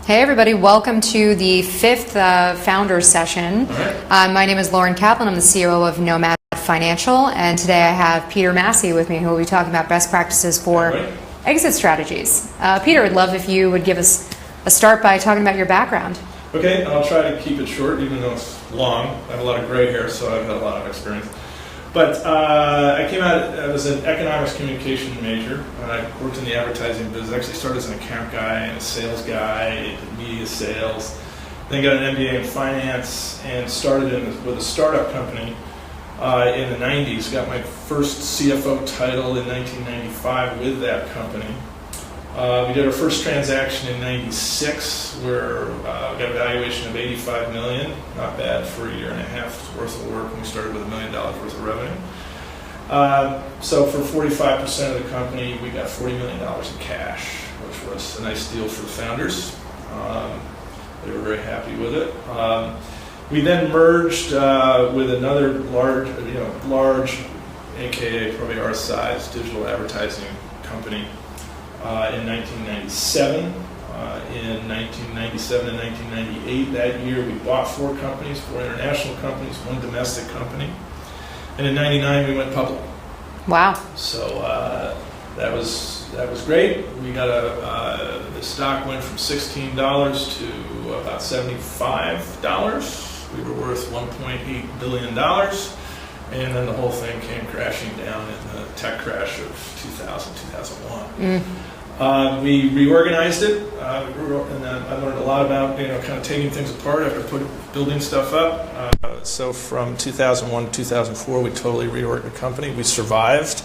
Hey everybody, welcome to the fifth Founders Session. Right. My name is Lauren Kaplan, I'm the COO of Nomad Financial, and today I have Peter Massey with me who will be talking about best practices for exit strategies. Peter, I'd love if you would give us a start by talking about your background. Okay, I'll try to keep it short even though it's long. I have a lot of gray hair, so I've had a lot of experience. But I was an economics communication major, and I worked in the advertising business. I actually started as an account guy and a sales guy, did media sales, then got an MBA in finance and started with a startup company in the 90s. Got my first CFO title in 1995 with that company. We did our first transaction in 96 where we got a valuation of $85 million. Not bad for a year and a half's worth of work, and we started with $1 million worth of revenue. So for 45% of the company, we got $40 million in cash, which was a nice deal for the founders. They were very happy with it. We then merged with another large, aka probably our size, digital advertising company. In 1997. In 1997 and 1998, that year we bought 4 companies, 4 international companies, 1 domestic company. And in 99 we went public. Wow. So that was great. We got the stock went from $16 to about $75. We were worth $1.8 billion. And then the whole thing came crashing down in the tech crash of 2000, 2001. We reorganized it, and I learned a lot about kind of taking things apart after building stuff up. So from 2001 to 2004, we totally reorged the company. We survived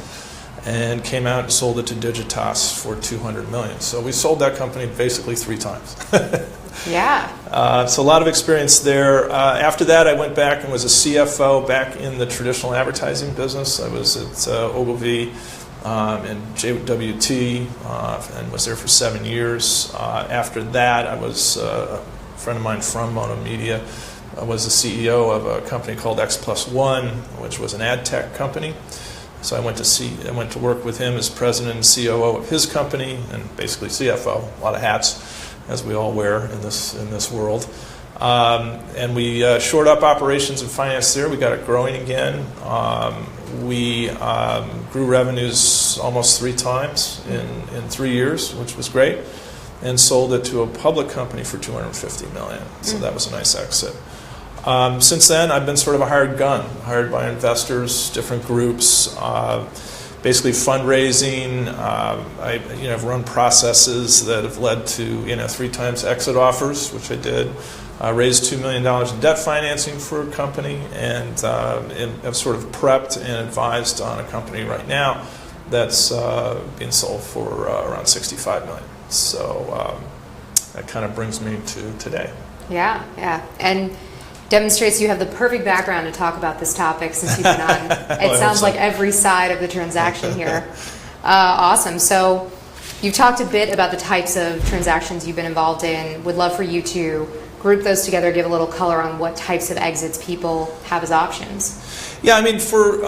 and came out and sold it to Digitas for $200 million. So we sold that company basically 3 times. Yeah. So a lot of experience there. After that, I went back and was a CFO back in the traditional advertising business. I was at Ogilvy and JWT and was there for 7 years. After that, I was a friend of mine from Mono Media. I was the CEO of a company called X+1, which was an ad tech company. So I went to work with him as president and COO of his company, and basically CFO, a lot of hats, as we all wear in this world. And we shored up operations and finance there. We got it growing again. We grew revenues almost 3 times in 3 years, which was great, and sold it to a public company for $250 million. So that was a nice exit. Since then, I've been sort of a hired gun, hired by investors, different groups, basically fundraising. I've run processes that have led to 3 times exit offers, which I did. Raised $2 million in debt financing for a company, and have sort of prepped and advised on a company right now that's being sold for around $65 million. So that kind of brings me to today. Yeah. And demonstrates you have the perfect background to talk about this topic since you've been on. It sounds like every side of the transaction here. Awesome. So you've talked a bit about the types of transactions you've been involved in. Would love for you to group those together, give a little color on what types of exits people have as options. Yeah, I mean, for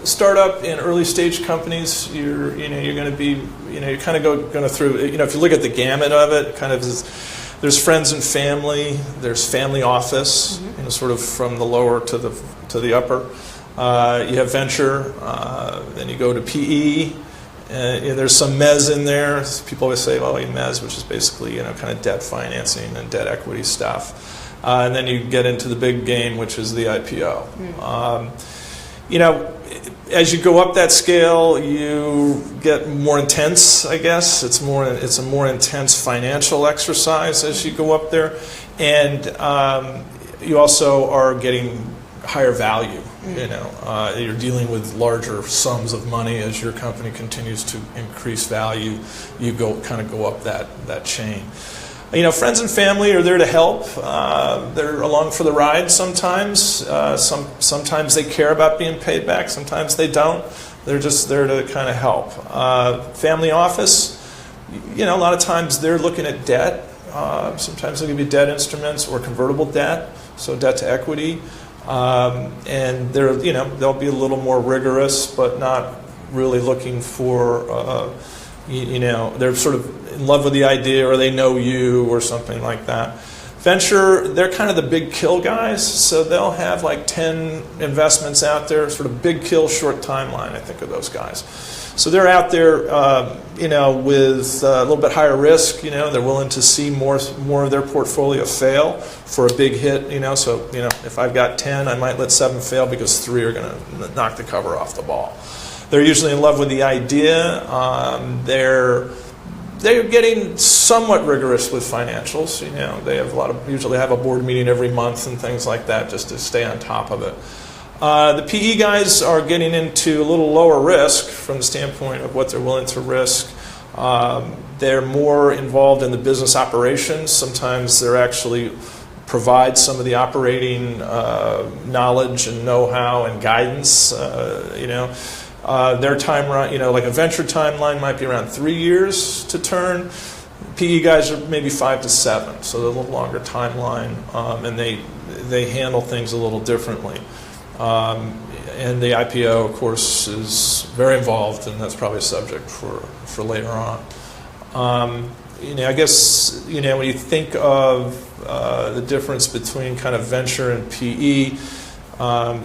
startup and early stage companies, you're going to be you're kind of going through. If you look at the gamut of it, kind of there's friends and family, there's family office, sort of from the lower to the upper. You have venture, then you go to PE. There's some mezz in there. People always say, "Oh, mezz," which is basically kind of debt financing and debt equity stuff. And then you get into the big game, which is the IPO. As you go up that scale, you get more intense. I guess it's a more intense financial exercise as you go up there, and you also are getting higher value. You're dealing with larger sums of money as your company continues to increase value. You go up that chain. Friends and family are there to help. They're along for the ride sometimes. Sometimes they care about being paid back. Sometimes they don't. They're just there to kind of help. Family office, a lot of times they're looking at debt. Sometimes they'll give you debt instruments or convertible debt, so debt to equity. And they'll be a little more rigorous, but not really looking for they're sort of in love with the idea, or they know you, or something like that. Venture, they're kind of the big kill guys, so they'll have like 10 investments out there, sort of big kill, short timeline, I think of those guys. So they're out there, with a little bit higher risk. They're willing to see more of their portfolio fail for a big hit. So if I've got 10, I might let 7 fail because 3 are going to knock the cover off the ball. They're usually in love with the idea. They're getting somewhat rigorous with financials. They usually have a board meeting every month and things like that, just to stay on top of it. The PE guys are getting into a little lower risk from the standpoint of what they're willing to risk. They're more involved in the business operations. Sometimes they're actually provide some of the operating knowledge and know-how and guidance. Their timeline, like a venture timeline might be around 3 years to turn. PE guys are maybe 5 to 7, so they're a little longer timeline, and they handle things a little differently. And the IPO, of course, is very involved, and that's probably a subject for later on. I guess, when you think of the difference between kind of venture and PE,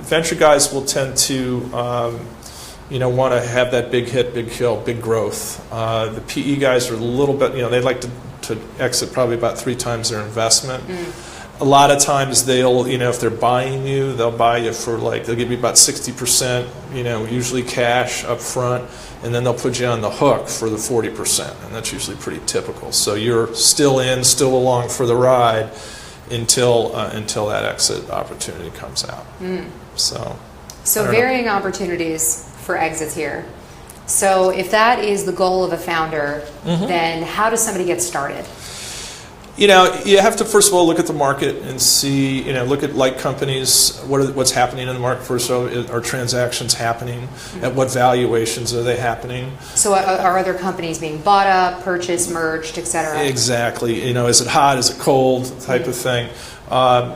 venture guys will tend to, want to have that big hit, big kill, big growth. The PE guys are a little bit, they like to exit probably about 3 times their investment. A lot of times they'll, if they're buying you, they'll buy you for they'll give you about 60%, usually cash up front, and then they'll put you on the hook for the 40%, and that's usually pretty typical. So you're still along for the ride until that exit opportunity comes out. So varying opportunities for exits here. So if that is the goal of a founder, then how does somebody get started? You have to first of all look at the market and see, look at like companies, what's happening in the market. First of all, are transactions happening? At what valuations are they happening? So are other companies being bought up, purchased, merged, et cetera? Exactly. Is it hot? Is it cold? Type of thing.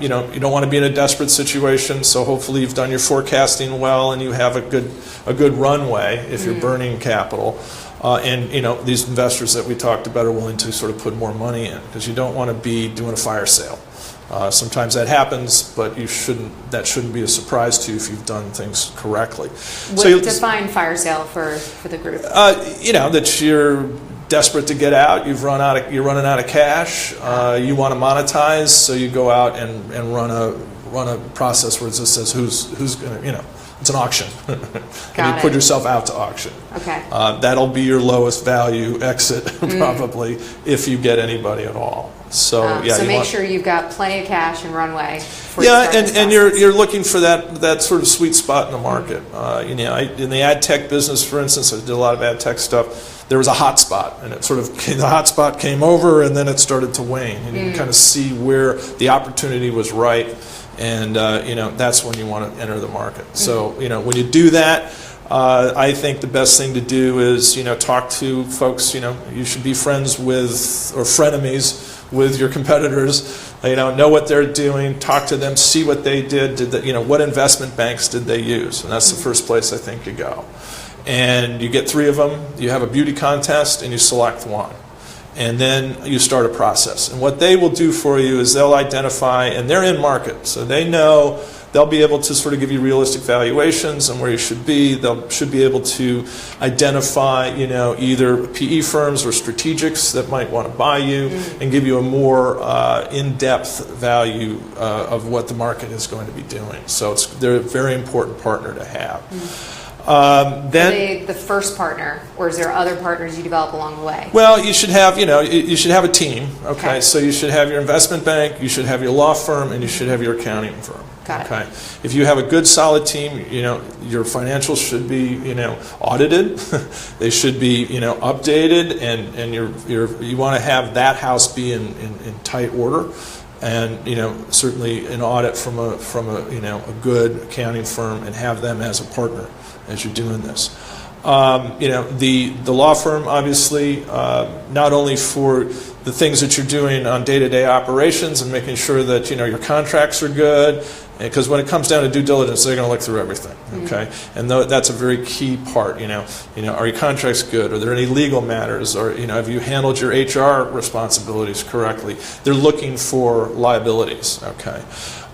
You don't want to be in a desperate situation, so hopefully you've done your forecasting well and you have a good runway if you're burning capital. And these investors that we talked about are willing to sort of put more money in, because you don't want to be doing a fire sale. Sometimes that happens, but that shouldn't be a surprise to you if you've done things correctly. Define fire sale for the group. That you're desperate to get out. You're running out of cash. You want to monetize, so you go out and run a process where it just says who's going to it's an auction. And you put yourself out to auction. Okay. That'll be your lowest value exit probably if you get anybody at all. So make sure you've got plenty of cash and runway. And you're looking for that sort of sweet spot in the market. In the ad tech business, for instance, I did a lot of ad tech stuff. There was a hot spot, and the hot spot came over, and then it started to wane. And you can kind of see where the opportunity was right. And that's when you want to enter the market. So when you do that, I think the best thing to do is talk to folks. You should be friends with, or frenemies with, your competitors. Know what they're doing. Talk to them. See what they did. What investment banks did they use? And that's the first place I think you go. And you get 3 of them. You have a beauty contest, and you select one. And then you start a process. And what they will do for you is they'll identify, and they're in market, so they know they'll be able to sort of give you realistic valuations and where you should be. They should be able to identify, either PE firms or strategics that might want to buy you and give you a more in-depth value of what the market is going to be doing. So they're a very important partner to have. Are they the first partner, or is there other partners you develop along the way? Well, you should have, you should have a team. Okay, so you should have your investment bank, you should have your law firm, and you should have your accounting firm. Got it. Okay, if you have a good, solid team, your financials should be, audited. They should be, updated, and you want to have that house be in tight order. And certainly an audit from a good accounting firm, and have them as a partner as you're doing this. The law firm, obviously, not only for the things that you're doing on day-to-day operations and making sure that your contracts are good, because when it comes down to due diligence, they're going to look through everything. Okay, and that's a very key part. Are your contracts good? Are there any legal matters? Or have you handled your HR responsibilities correctly? They're looking for liabilities. Okay.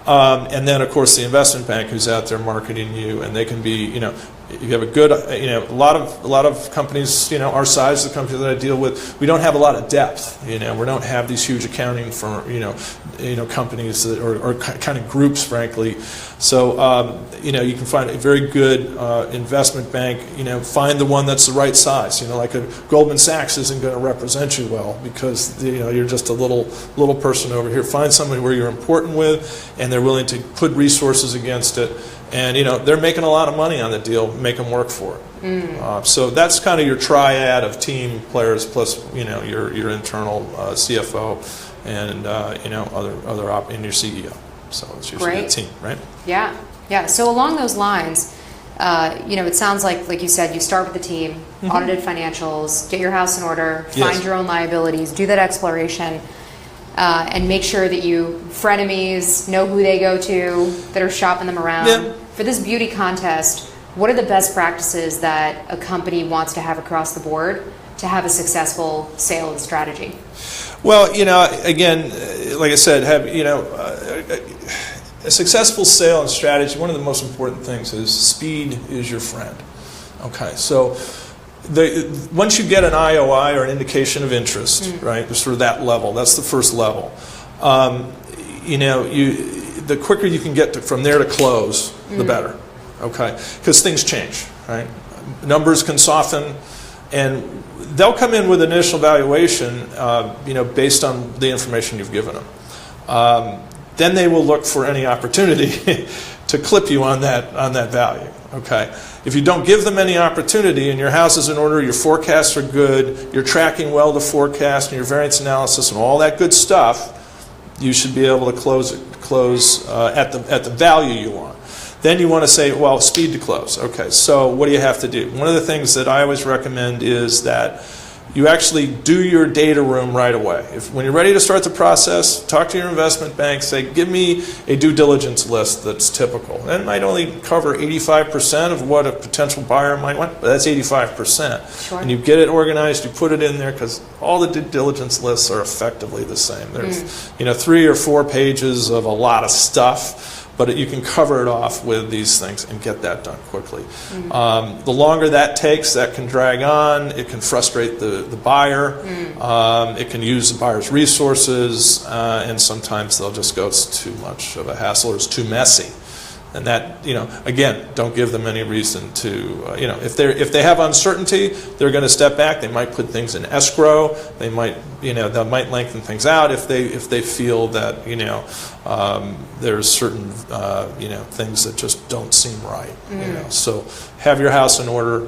And then, of course, the investment bank who's out there marketing you, and they can be, you have a good, a lot of companies, our size, the companies that I deal with, we don't have a lot of depth. We don't have these huge accounting firm, companies that, or kind of groups, frankly. So, you can find a very good investment bank. Find the one that's the right size. Like a Goldman Sachs isn't going to represent you well because you're just a little person over here. Find somebody where you're important with, and they're willing to put resources against it. And they're making a lot of money on the deal. Make them work for it. So that's kind of your triad of team players plus your internal CFO and other and your CEO. So it's usually a team, right? Yeah. So along those lines, it sounds like you said, you start with the team, audited financials, get your house in order, find your own liabilities, do that exploration. And make sure that you frenemies know who they go to that are shopping them around. Yeah. For this beauty contest, what are the best practices that a company wants to have across the board to have a successful sale and strategy? Well, again, like I said, a successful sale and strategy, one of the most important things is speed is your friend. Okay, so once you get an IOI or an indication of interest, right, sort of that level, that's the first level. The quicker you can get from there to close, the better. Okay, because things change, right? Numbers can soften, and they'll come in with initial valuation, based on the information you've given them. Then they will look for any opportunity to clip you on that value. Okay. If you don't give them any opportunity and your house is in order, your forecasts are good, you're tracking well the forecast and your variance analysis and all that good stuff, you should be able to close at the value you want. Then you want to say, well, speed to close. Okay, so what do you have to do? One of the things that I always recommend is that you actually do your data room right away. When you're ready to start the process, talk to your investment bank, say, give me a due diligence list that's typical. And it might only cover 85% of what a potential buyer might want, but that's 85%. Sure. And you get it organized, you put it in there, because all the due diligence lists are effectively the same. There's 3 or 4 pages of a lot of stuff, but you can cover it off with these things and get that done quickly. The longer that takes, that can drag on. It can frustrate the buyer. It can use the buyer's resources, and sometimes they'll just go, it's too much of a hassle or it's too messy. And that, again, don't give them any reason to, if they have uncertainty, they're going to step back. They might put things in escrow. They might, they might lengthen things out if they feel that, there's certain, things that just don't seem right. So have your house in order.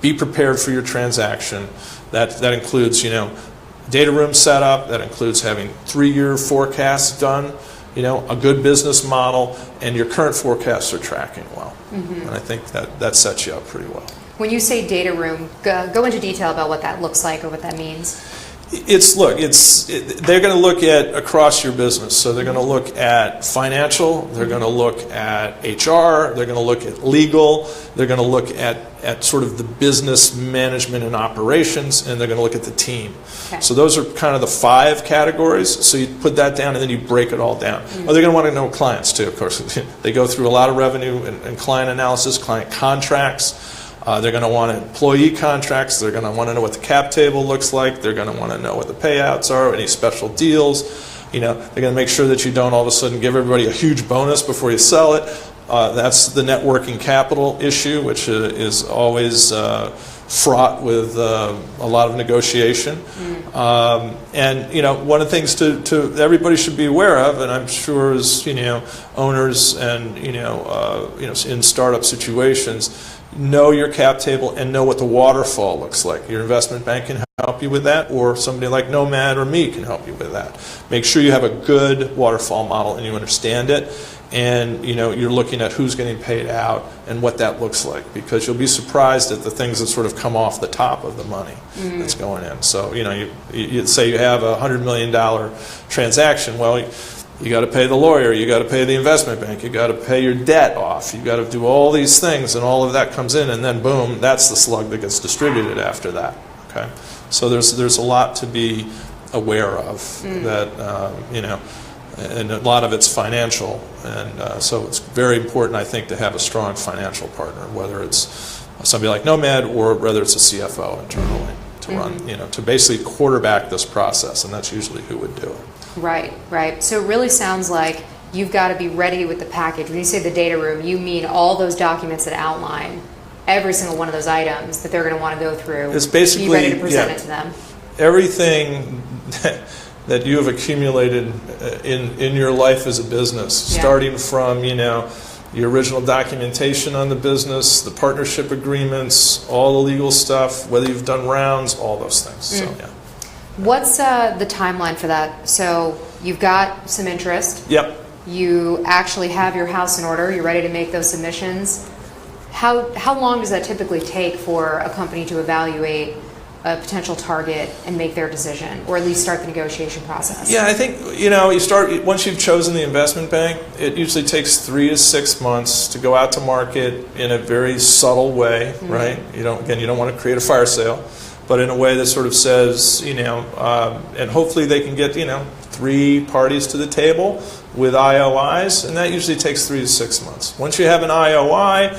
Be prepared for your transaction. That includes, data room setup. That includes having 3-year forecasts done. A good business model, and your current forecasts are tracking well. And I think that sets you up pretty well. When you say data room, go into detail about what that looks like or what that means. They're going to look at across your business. So they're going to look at financial, they're going to look at HR, they're going to look at legal, they're going to look at sort of the business management and operations, and they're going to look at the team. Okay. So those are kind of the 5 categories. So you put that down and then you break it all down. Oh, they're going to want to know clients too, of course. They go through a lot of revenue and client analysis, client contracts. They're going to want employee contracts. They're going to want to know what the cap table looks like. They're going to want to know what the payouts are, any special deals. They're going to make sure that you don't all of a sudden give everybody a huge bonus before you sell it. That's the net working capital issue, which is always fraught with a lot of negotiation. And one of the things to everybody should be aware of, and I'm sure as owners and in startup situations, know your cap table and know what the waterfall looks like. Your investment bank can help you with that, or somebody like Nomad or me can help you with that. Make sure you have a good waterfall model and you understand it, and you're looking at who's getting paid out and what that looks like, because you'll be surprised at the things that sort of come off the top of the money that's going in. So you say you have a $100 million transaction. Well, you got to pay the lawyer, you got to pay the investment bank, you got to pay your debt off, you got to do all these things, and all of that comes in, and then boom, that's the slug that gets distributed after that. Okay, so there's a lot to be aware of that and a lot of it's financial, and so it's very important, I think, to have a strong financial partner, whether it's somebody like Nomad or whether it's a CFO internally to run, to basically quarterback this process, and that's usually who would do it. Right. So it really sounds like you've got to be ready with the package. When you say the data room, you mean all those documents that outline every single one of those items that they're going to want to go through. It's basically, be ready to present it to them. Everything that you have accumulated in your life as a business, starting from your original documentation on the business, the partnership agreements, all the legal stuff, whether you've done rounds, all those things. So yeah. What's the timeline for that? So you've got some interest. Yep. You actually have your house in order. You're ready to make those submissions. How long does that typically take for a company to evaluate a potential target and make their decision, or at least start the negotiation process? Yeah, I think you start once you've chosen the investment bank. It usually takes 3 to 6 months to go out to market in a very subtle way, right? You don't want to create a fire sale, but in a way that sort of says, and hopefully they can get 3 parties to the table with IOIs, and that usually takes 3 to 6 months. Once you have an IOI,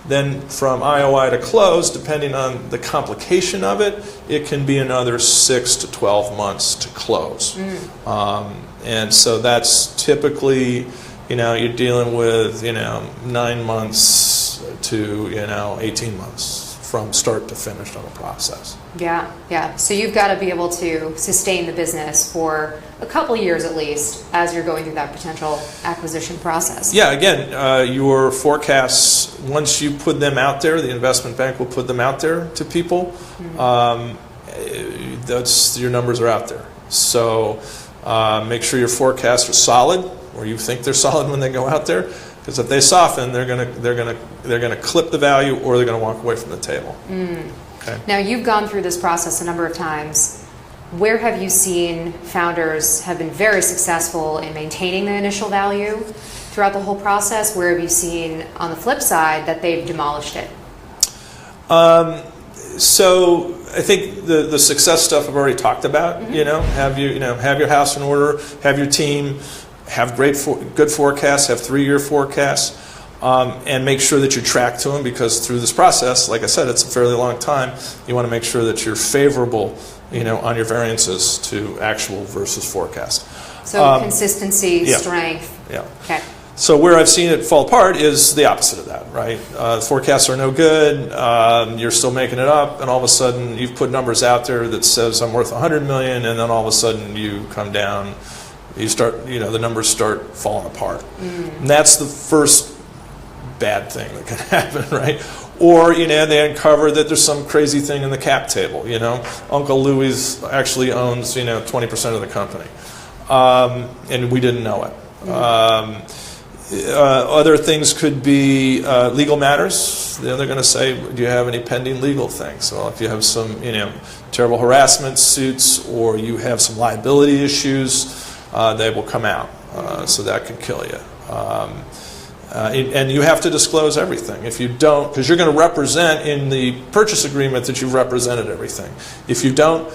then from IOI to close, depending on the complication of it, it can be another 6 to 12 months to close. And so that's typically, you're dealing with, 9 months to, 18 months from start to finish on the process. Yeah. So you've got to be able to sustain the business for a couple years at least as you're going through that potential acquisition process. Yeah, again, your forecasts, once you put them out there, the investment bank will put them out there to people. That's your numbers are out there. So make sure your forecasts are solid, or you think they're solid when they go out there. Because if they soften, they're gonna clip the value, or they're gonna walk away from the table. Okay. Now you've gone through this process a number of times. Where have you seen founders have been very successful in maintaining the initial value throughout the whole process? Where have you seen, on the flip side, that they've demolished it? So I think the success stuff I've already talked about. Have your house in order, have your team. Have good forecasts, have 3-year forecasts, and make sure that you track to them, because through this process, like I said, it's a fairly long time. You want to make sure that you're favorable, on your variances to actual versus forecast. So consistency, strength. Yeah. Okay. So where I've seen it fall apart is the opposite of that, right? Forecasts are no good. You're still making it up, and all of a sudden you've put numbers out there that says I'm worth $100 million, and then all of a sudden you come down. You start, the numbers start falling apart. And that's the first bad thing that can happen, right? Or, they uncover that there's some crazy thing in the cap table, Uncle Louis actually owns, 20% of the company. And we didn't know it. Other things could be legal matters. They're going to say, do you have any pending legal things? Well, if you have some, terrible harassment suits, or you have some liability issues, they will come out, so that could kill you. And you have to disclose everything. If you don't, because you're going to represent in the purchase agreement that you've represented everything. If you don't,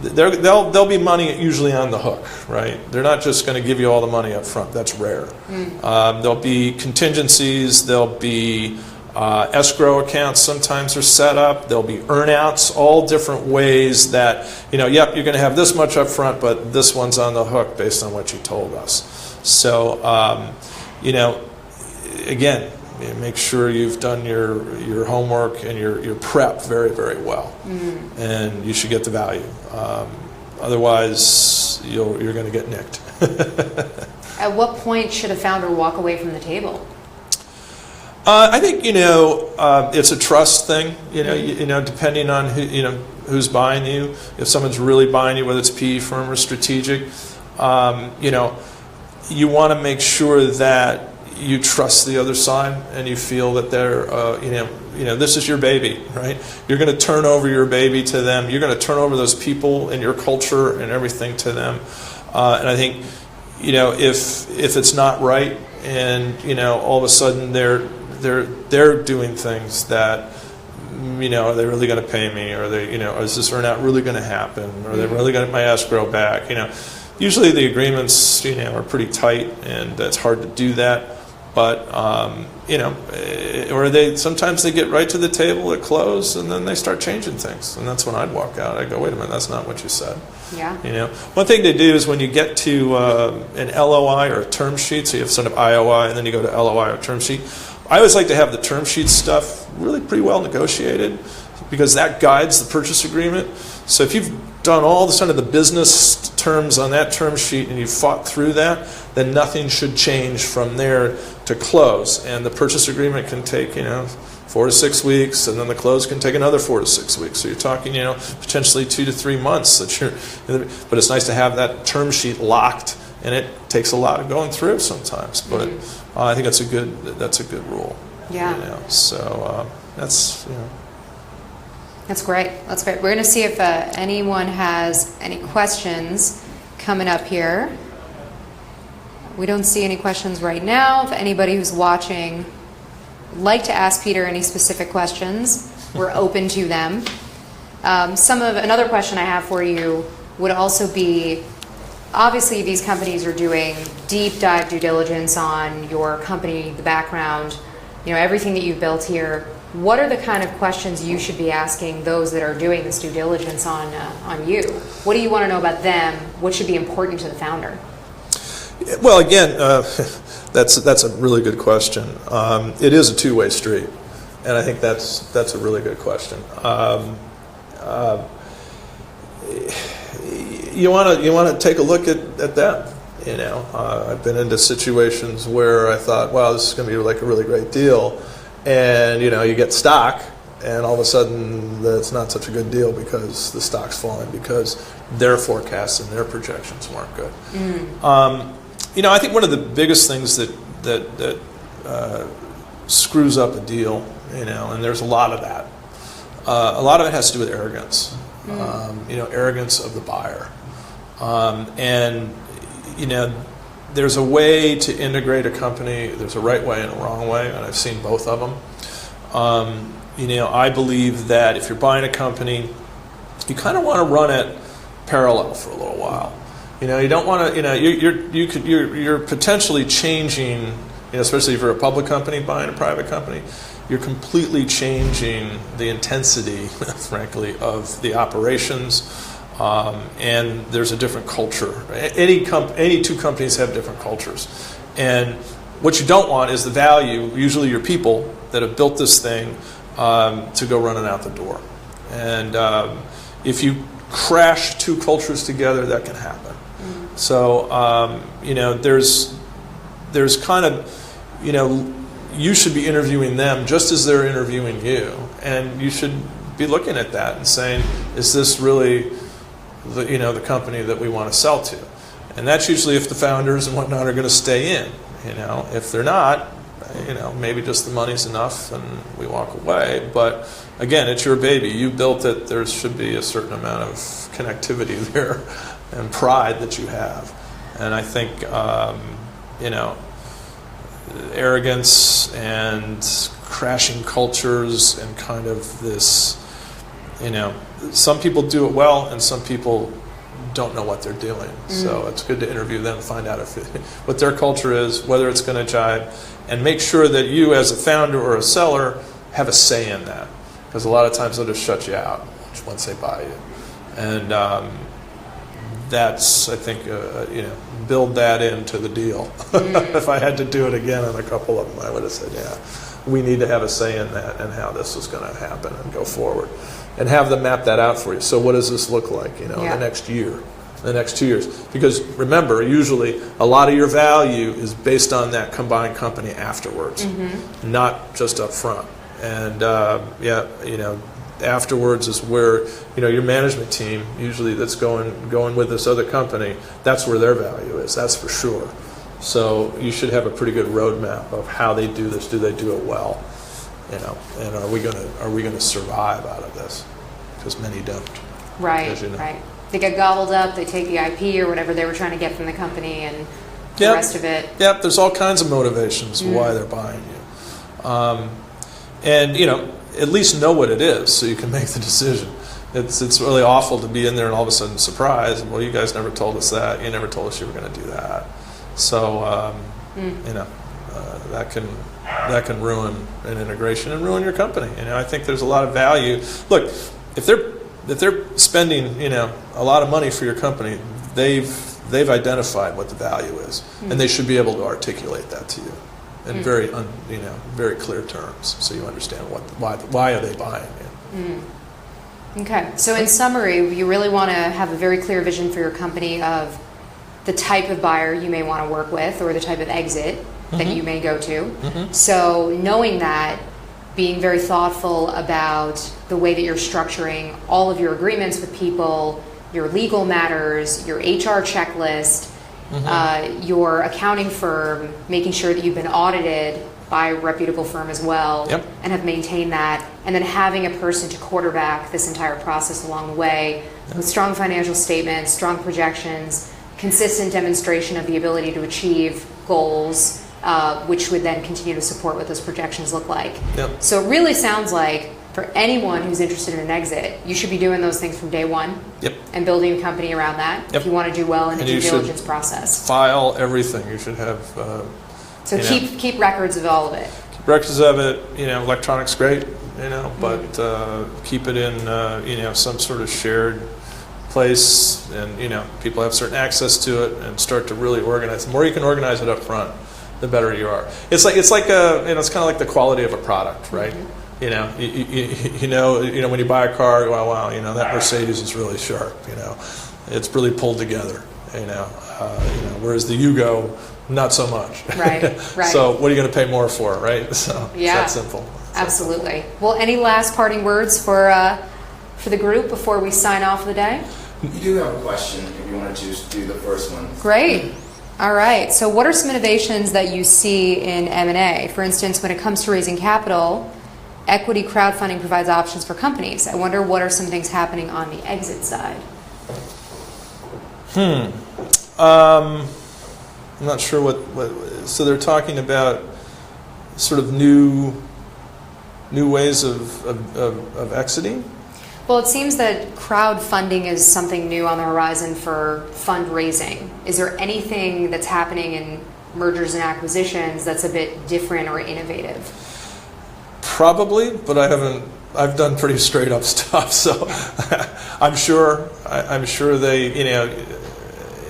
there'll be money usually on the hook, right? They're not just going to give you all the money up front. That's rare. There'll be contingencies. There'll be escrow accounts sometimes are set up. There'll be earnouts, all different ways that, you're going to have this much up front, but this one's on the hook based on what you told us. So, again, make sure you've done your homework and your prep very, very well. And you should get the value. Otherwise, you're going to get nicked. At what point should a founder walk away from the table? I think it's a trust thing. Depending on who's buying you. If someone's really buying you, whether it's PE firm or strategic, you want to make sure that you trust the other side and you feel that they're this is your baby, right? You're going to turn over your baby to them. You're going to turn over those people and your culture and everything to them. And I think if it's not right and all of a sudden they're doing things that are they really going to pay me, or is this or not really going to happen, or they're really going to get my escrow back? Usually the agreements are pretty tight, and it's hard to do that. But or sometimes they get right to the table at close, and then they start changing things, and that's when I'd walk out. I go, wait a minute, that's not what you said. Yeah. One thing to do is when you get to an LOI or a term sheet, so you have sort of IOI, and then you go to LOI or term sheet. I always like to have the term sheet stuff really pretty well negotiated, because that guides the purchase agreement. So if you've done all the the business terms on that term sheet and you've fought through that, then nothing should change from there to close. And the purchase agreement can take 4 to 6 weeks, and then the close can take another 4 to 6 weeks. So you're talking potentially 2 to 3 months but it's nice to have that term sheet locked, and it takes a lot of going through sometimes. But I think that's a good rule. Yeah. So that's That's great. That's great. We're going to see if anyone has any questions coming up here. We don't see any questions right now. If anybody who's watching would like to ask Peter any specific questions, we're open to them. Another question I have for you would also be, obviously these companies are doing deep dive due diligence on your company, the background, everything that you've built here. What are the kind of questions you should be asking those that are doing this due diligence on you? What do you want to know about them? What should be important to the founder? Well, again, that's a really good question. It is a two-way street, and I think that's a really good question. You want to take a look at them. I've been into situations where I thought, wow, this is going to be like a really great deal. And you get stock, and all of a sudden it's not such a good deal because the stock's falling because their forecasts and their projections weren't good. I think one of the biggest things that screws up a deal, and there's a lot of that. A lot of it has to do with arrogance. Arrogance of the buyer, and there's a way to integrate a company. There's a right way and a wrong way, and I've seen both of them. I believe that if you're buying a company, you kind of want to run it parallel for a little while. You don't want to. You're potentially changing. Especially if you're a public company buying a private company, you're completely changing the intensity, frankly, of the operations. And there's a different culture. Any two companies have different cultures. And what you don't want is the value, usually your people that have built this thing, to go running out the door. And if you crash two cultures together, that can happen. So, there's kind of, you should be interviewing them just as they're interviewing you. And you should be looking at that and saying, is this really the company that we want to sell to? And that's usually if the founders and whatnot are going to stay in. If they're not, maybe just the money's enough and we walk away. But again, it's your baby. You built it. There should be a certain amount of connectivity there and pride that you have. And I think, arrogance and crashing cultures and kind of this, some people do it well and some people don't know what they're doing. So it's good to interview them and find out what their culture is, whether it's going to jive, and make sure that you as a founder or a seller have a say in that. Because a lot of times they'll just shut you out once they buy you. And that's, I think, build that into the deal. If I had to do it again on a couple of them, I would have said, yeah, we need to have a say in that and how this is going to happen and go forward. And have them map that out for you. So what does this look like, in the next year? in the next 2 years. Because remember, usually a lot of your value is based on that combined company afterwards, not just up front. And afterwards is where your management team usually that's going with this other company. That's where their value is. That's for sure. So you should have a pretty good roadmap of how they do this. Do they do it well? And are we going to survive out of this? Because many don't. Right. Right. They get gobbled up. They take the IP or whatever they were trying to get from the company, and the rest of it. Yep. There's all kinds of motivations why they're buying you. And at least know what it is so you can make the decision. It's really awful to be in there and all of a sudden surprised. Well, you guys never told us that. You never told us you were going to do that. So that can ruin an integration and ruin your company. I think there's a lot of value. Look, if they're spending a lot of money for your company, they've identified what the value is, and they should be able to articulate that to you in very clear terms, so you understand why are they buying it. Okay, so in summary, you really want to have a very clear vision for your company of the type of buyer you may want to work with or the type of exit that you may go to. So knowing that, being very thoughtful about the way that you're structuring all of your agreements with people, your legal matters, your HR checklist, your accounting firm, making sure that you've been audited by a reputable firm as well, and have maintained that, and then having a person to quarterback this entire process along the way with strong financial statements, strong projections, consistent demonstration of the ability to achieve goals, which would then continue to support what those projections look like. So it really sounds like for anyone who's interested in an exit, you should be doing those things from day one and building a company around that if you want to do well in the due diligence process. File everything. You should have... So keep records of all of it. Keep records of it. Electronic's great, but keep it in some sort of shared place, and people have certain access to it, and start to really organize. The more you can organize it up front, the better you are. It's kind of like the quality of a product, right? When you buy a car, wow, that Mercedes is really sharp. It's really pulled together. Whereas the Yugo, not so much. Right. So what are you going to pay more for, right? So it's that simple. Absolutely. Well, any last parting words for the group before we sign off for the day? You do have a question if you want to just do the first one. Great. All right. So what are some innovations that you see in M&A? For instance, when it comes to raising capital, equity crowdfunding provides options for companies. I wonder what are some things happening on the exit side? I'm not sure what. So they're talking about sort of new ways of exiting. Well, it seems that crowdfunding is something new on the horizon for fundraising. Is there anything that's happening in mergers and acquisitions that's a bit different or innovative? Probably, but I've done pretty straight up stuff, so I'm sure they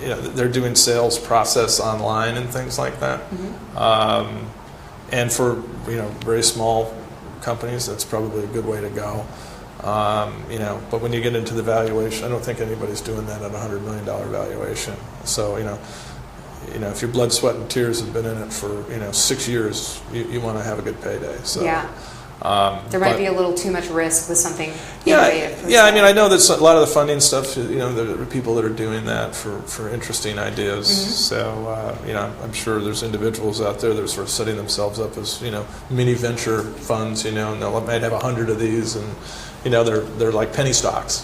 they're doing sales process online and things like that. And for very small companies, that's probably a good way to go. But when you get into the valuation, I don't think anybody's doing that at $100 million valuation. So if your blood, sweat, and tears have been in it for 6 years, you want to have a good payday. So there might be a little too much risk with something innovative. I know that a lot of the funding stuff, there are people that are doing that for interesting ideas. So I'm sure there's individuals out there that are sort of setting themselves up as mini venture funds, and they might have 100 of these, and they're like penny stocks,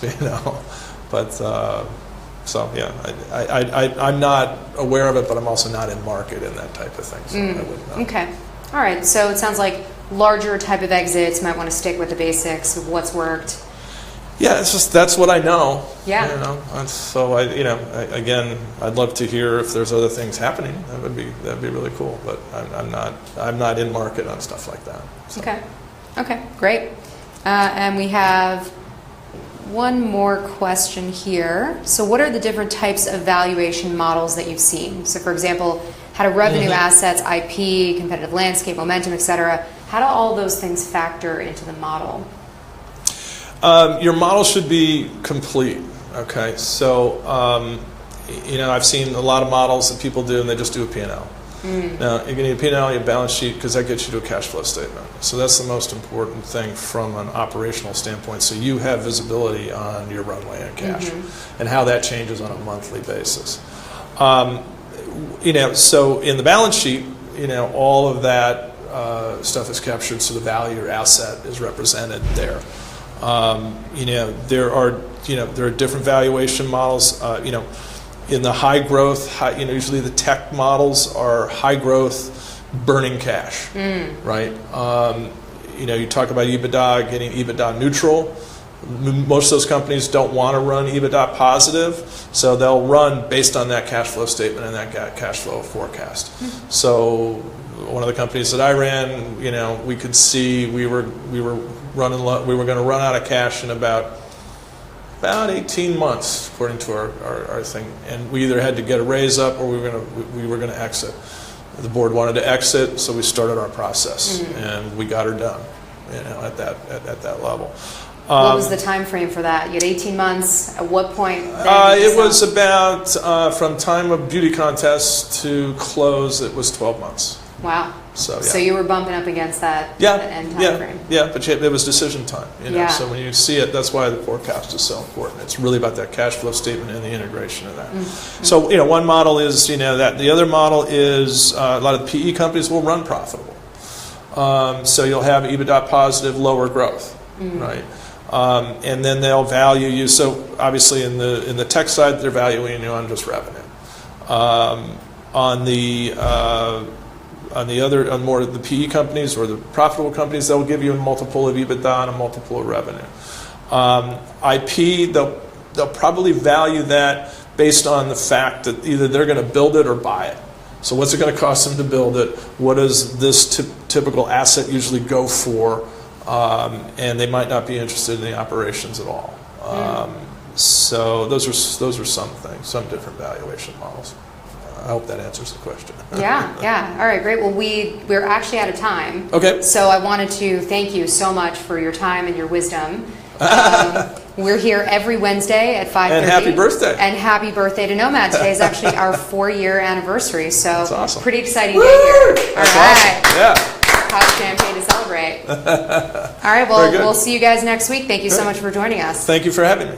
but. I'm not aware of it, but I'm also not in market in that type of thing, so I wouldn't know. Okay. All right. So it sounds like larger type of exits might want to stick with the basics of what's worked. Yeah, it's just that's what I know. Yeah. So again, I'd love to hear if there's other things happening. That'd be really cool. But I'm not in market on stuff like that. So. Okay. Great. And we have one more question here. So what are the different types of valuation models that you've seen? So for example, how do revenue, assets, IP, competitive landscape, momentum, et cetera, how do all those things factor into the model? Your model should be complete. Okay, so I've seen a lot of models that people do, and they just do a P&L. Now, you're going to need a P&L, your balance sheet, because that gets you to a cash flow statement. So that's the most important thing from an operational standpoint. So you have visibility on your runway and cash and how that changes on a monthly basis. So in the balance sheet, all of that stuff is captured, so the value of your asset is represented there. There are different valuation models. In the high growth, usually the tech models are high growth, burning cash, right? You talk about EBITDA, getting EBITDA neutral. Most of those companies don't want to run EBITDA positive, so they'll run based on that cash flow statement and that cash flow forecast. So one of the companies that I ran, we could see we were going to run out of cash in about 18 months, according to our thing, and we either had to get a raise up or we were going to exit. The board wanted to exit, so we started our process, and we got her done, at that level. What was the time frame for that? You had 18 months. At what point? It was about from time of beauty contest to close. It was 12 months. Wow. So yeah. So you were bumping up against that end time frame. Yeah, but it was decision time. Yeah. So when you see it, that's why the forecast is so important. It's really about that cash flow statement and the integration of that. So one model is that. The other model is a lot of the PE companies will run profitable. So you'll have EBITDA positive, lower growth, right? And then they'll value you. So obviously in the tech side, they're valuing you on just revenue. On more of the PE companies or the profitable companies, they'll give you a multiple of EBITDA and a multiple of revenue. IP, they'll probably value that based on the fact that either they're going to build it or buy it. So what's it going to cost them to build it? What does this typical asset usually go for? And they might not be interested in the operations at all. So those are some things, some different valuation models. I hope that answers the question. Yeah. All right, great. Well, we're actually out of time. Okay. So I wanted to thank you so much for your time and your wisdom. We're here every Wednesday at 5:30. And happy birthday. And happy birthday to Nomad. Today is actually our 4-year anniversary. So that's awesome. Pretty exciting day here. All right. Awesome. Yeah. Pop champagne to celebrate. All right, well, we'll see you guys next week. Thank you so much for joining us. Thank you for having me.